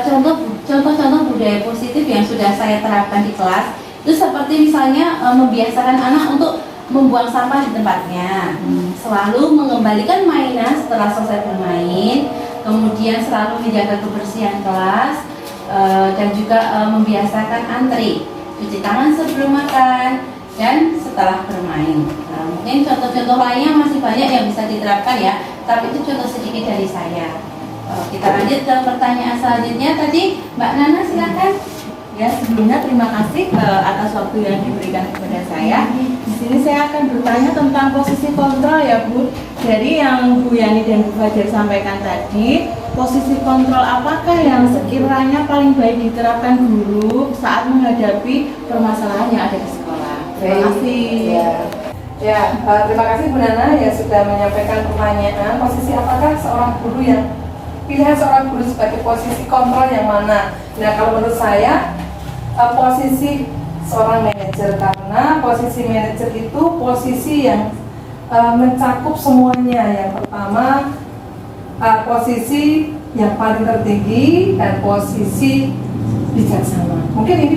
Contoh-contoh budaya positif yang sudah saya terapkan di kelas itu seperti misalnya membiasakan anak untuk membuang sampah di tempatnya, selalu mengembalikan mainan setelah selesai bermain, kemudian selalu menjaga kebersihan kelas, dan juga membiasakan antri, cuci tangan sebelum makan dan setelah bermain. Nah, mungkin contoh-contoh lainnya masih banyak yang bisa diterapkan ya, tapi itu contoh sedikit dari saya. Kita lanjut ke pertanyaan selanjutnya. Tadi Mbak Nana silakan. Ya, sebelumnya terima kasih atas waktu yang diberikan kepada saya. Di sini saya akan bertanya tentang posisi kontrol ya Bu. Dari yang Bu Yani dan Bu Fajar sampaikan tadi, posisi kontrol apakah yang sekiranya paling baik diterapkan guru saat menghadapi permasalahan yang ada di sekolah? Terima kasih. Terima kasih Bu Nana yang sudah menyampaikan pertanyaan. Posisi apakah seorang guru yang pilihan seorang guru sebagai posisi kontrol yang mana? Nah, kalau menurut saya posisi seorang manajer, karena posisi manajer itu posisi yang mencakup semuanya. Yang pertama, posisi yang paling tertinggi dan posisi bijaksana. Mungkin ini